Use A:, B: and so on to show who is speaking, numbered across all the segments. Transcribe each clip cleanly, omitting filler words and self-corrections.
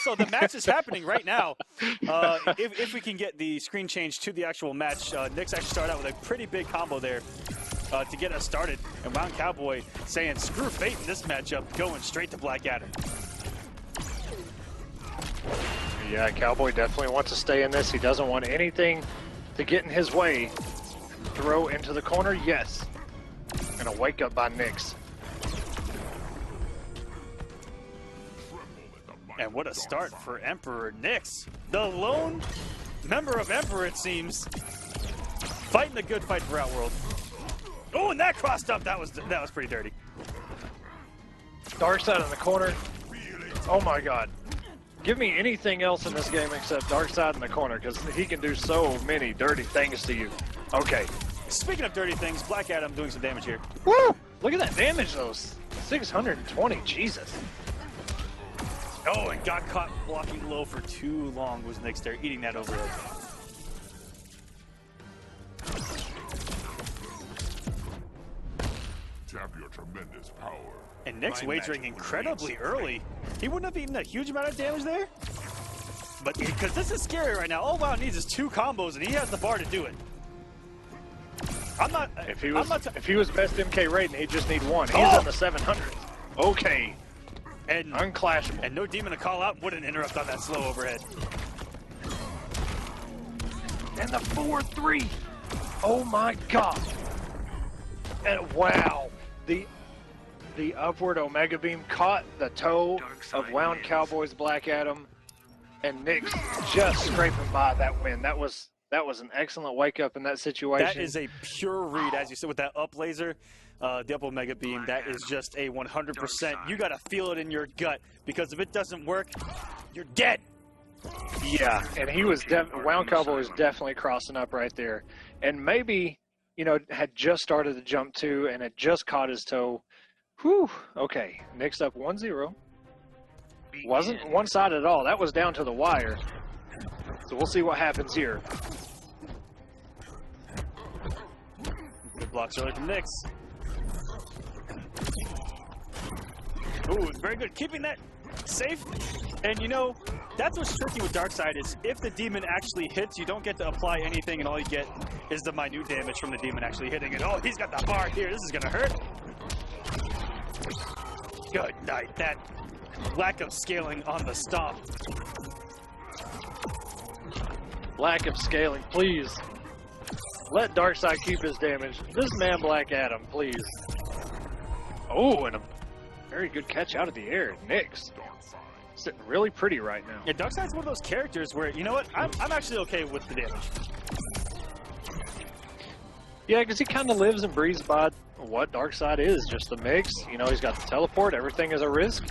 A: So the match is happening right now. If we can get the screen change to the actual match, Knicks actually started out with a pretty big combo there to get us started. And WoundCowboy saying, screw fate in this matchup, going straight to Black Adam.
B: Yeah, Cowboy definitely wants to stay in this. He doesn't want anything to get in his way. Throw into the corner, yes. And a wake up by Knicks.
A: And what a start for Emperor Knicks. The lone member of Emperor, it seems. Fighting a good fight for Outworld. Oh, and that crossed up. That was pretty dirty.
B: Darkseid in the corner. Oh my god. Give me anything else in this game except Darkseid in the corner, because he can do so many dirty things to you. Okay.
A: Speaking of dirty things, Black Adam doing some damage here.
B: Woo! Look at that damage, though. 620, Jesus.
A: Oh, and got caught blocking low for too long. Was Knicks there eating that overhead.
C: Tap your tremendous power.
A: And Knicks wagering incredibly early. He wouldn't have eaten a huge amount of damage there. But because this is scary right now, all WoW needs is 2 combos, and he has the bar to do it. I'm not.
B: If he was best MK rating, he'd just need 1. He's on the 700. Okay.
A: And
B: unclashable.
A: And no demon to call out wouldn't interrupt on that slow overhead.
B: And the 4-3. Oh my god. And wow. The upward Omega Beam caught the toe of WoundCowboy's Black Adam, and Knicks just scraping by that win. That was an excellent wake up in that situation.
A: That is a pure read, as you said, with that up laser, the up Omega Beam. That is just a 100%. You got to feel it in your gut, because if it doesn't work, you're dead.
B: Yeah, and he was WoundCowboy was definitely crossing up right there, and maybe, you know, had just started the jump too, and had just caught his toe. Whew. Okay, Knicks up 1-0. Wasn't one-sided at all. That was down to the wire. So we'll see what happens here.
A: Good blocks early from Knicks. Ooh, very good. Keeping that safe. And you know, that's what's tricky with Darkseid is if the demon actually hits, you don't get to apply anything, and all you get is the minute damage from the demon actually hitting it. Oh, he's got the bar here. This is going to hurt. Good night. That lack of scaling on the stomp.
B: Lack of scaling, please. Let Darkseid keep his damage. This man Black Adam, please. Oh, and a very good catch out of the air. Knicks sitting really pretty right now.
A: Yeah, Darkseid's one of those characters where, you know what, I'm actually okay with the damage.
B: Yeah, because he kind of lives and breathes by what Darkseid is, just the mix. You know, he's got the teleport, everything is a risk.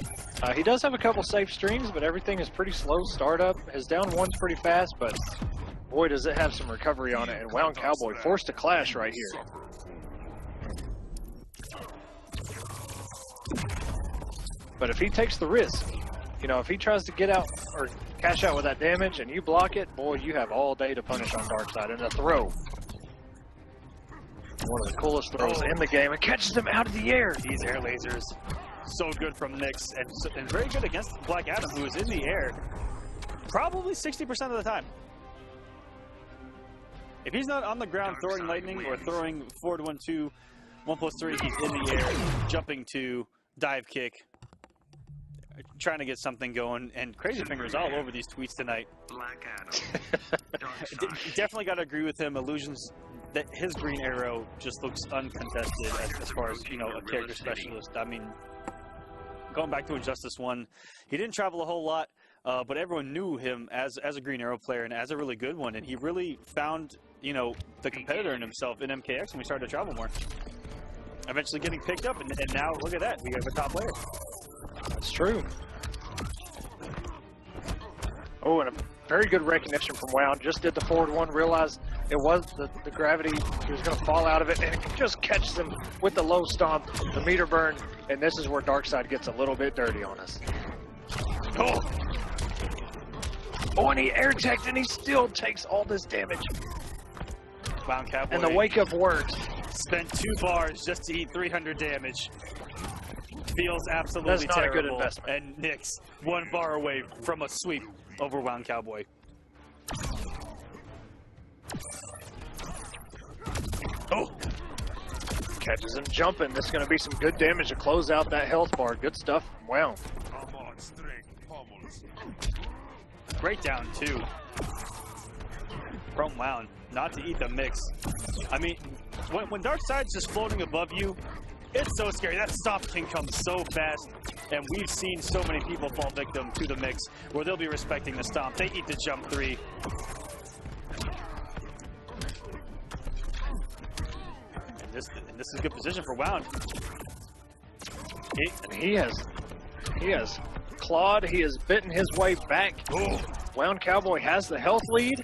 B: He does have a couple safe streams, but everything is pretty slow startup. His down one's pretty fast, but boy, does it have some recovery on it. And WoundCowboy forced to clash right here. But if he takes the risk, you know, if he tries to get out or cash out with that damage and you block it, boy, you have all day to punish on Darkseid. And a throw. One of the coolest throws in the game. It catches him out of the air.
A: These air lasers, so good from Knicks, and very good against Black Adam, who is in the air probably 60% of the time. If he's not on the ground throwing lightning or throwing forward 1-2, 1+3, he's in the air, jumping to dive kick, trying to get something going, and Crazy Fingers all over these tweets tonight.
D: Black Adam.
A: Definitely got to agree with him. Illusions, that his green arrow just looks uncontested as far as, you know, a character specialist. I mean, going back to Injustice 1, he didn't travel a whole lot, but everyone knew him as a green arrow player and as a really good one, and he really found, you know, the competitor in himself in MKX when we started to travel more. Eventually getting picked up, and now look at that, we have a top player.
B: That's true. Oh, and a very good recognition from Wound. Just did the forward one, realized it was the gravity. He was going to fall out of it, and it just catches him with the low stomp, the meter burn, and this is where Darkseid gets a little bit dirty on us. Oh, and he air teched, and he still takes all this damage.
A: WoundCowboy.
B: And the wake up works.
A: Spent 2 bars just to eat 300 damage. feels absolutely
B: That's not a good
A: terrible.
B: investment.
A: And Knicks 1 bar away from a sweep over WoundCowboy. Oh!
B: Catches him jumping. This is going to be some good damage to close out that health bar. Good stuff from Wound.
C: Come on, strength pummels.
A: Great down, too. From Wound. Not to eat the mix. I mean, when Darkseid's just floating above you, it's so scary. That stop can come so fast. And we've seen so many people fall victim to the mix where they'll be respecting the stomp. They eat the jump 3. And this is a good position for Wound.
B: He has clawed. He has bitten his way back.
A: Oh,
B: WoundCowboy has the health lead.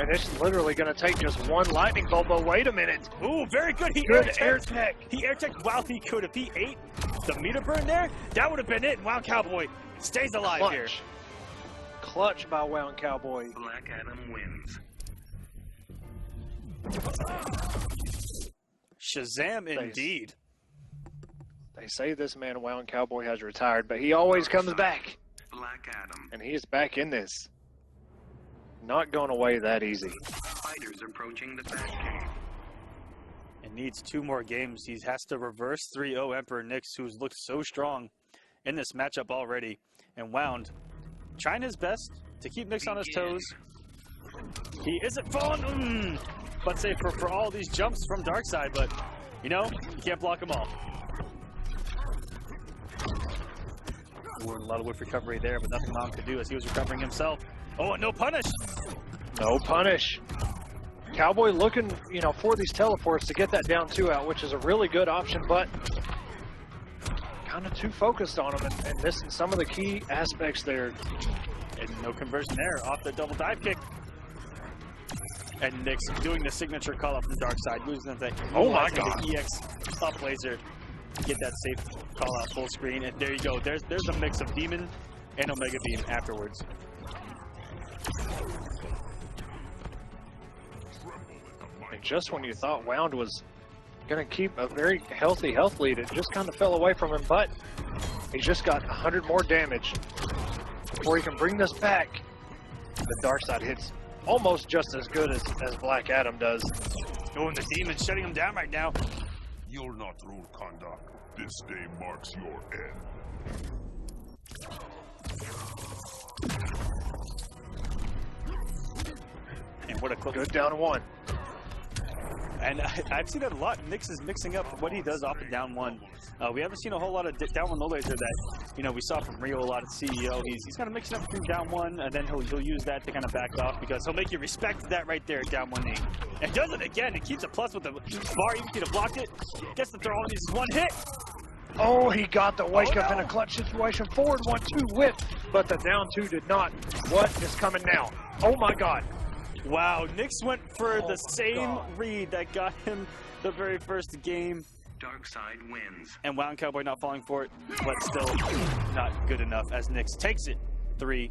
B: And it's literally going to take just one lightning bolt. But wait a minute.
A: ooh, very good. He
B: Good air
A: air-teched.
B: tech.
A: He air-teched while he could. If he ate the meter burn there, that would have been it. And WoundCowboy stays alive here.
B: Clutch by WoundCowboy.
D: Black Adam wins.
A: Shazam indeed.
B: They say this man WoundCowboy has retired, but he always comes back.
D: Black Adam.
B: And he is back in this. Not going away that easy.
D: Fighters approaching the back cave.
A: And needs 2 more games. He has to reverse 3-0 Emperor Knicks, who's looked so strong in this matchup already. And Wound trying his best to keep Knicks on his toes. He isn't falling. Let's say for all these jumps from Darkseid, but you know, you can't block them all. Ooh, a lot of whiff recovery there, but nothing Wound could do as he was recovering himself. Oh, and no punish.
B: No punish. Cowboy looking, for these teleports to get that down 2 out, which is a really good option, but kind of too focused on him and missing some of the key aspects there.
A: And no conversion there off the double dive kick. And Knicks doing the signature call up from Darkseid, losing the
B: Oh my God.
A: the EX up laser. Get that safe call out full screen, and there you go. There's a mix of Demon and Omega Beam afterwards.
B: And just when you thought Wound was going to keep a very healthy health lead, it just kind of fell away from him, but he's just got 100 more damage before he can bring this back. The Darkseid hits almost just as good as Black Adam does.
A: Oh, and the Demon's shutting him down right now.
C: You'll not rule conduct. This day marks your end.
A: And what a quick
B: Good down 1.
A: And I've seen that a lot. Knicks is mixing up what he does off and down 1. We haven't seen a whole lot of down 1 low laser that we saw from Rio a lot at CEO. He's kind of mixing up between down 1, and then he'll use that to kind of back off because he'll make you respect that right there at down 1 knee. And does it again. It keeps a plus with the bar. Even if he blocked it, gets the throw on. He's 1 hit.
B: Oh, he got the wake up
A: no.
B: in a clutch situation. Forward 1-2 whip, but the down 2 did not. What is coming now? Oh my God.
A: Wow, Knicks went for the
B: my
A: same
B: God.
A: read that got him the very first game.
D: Darkseid wins.
A: And WoundCowboy not falling for it, but still not good enough as Knicks takes it 3-1.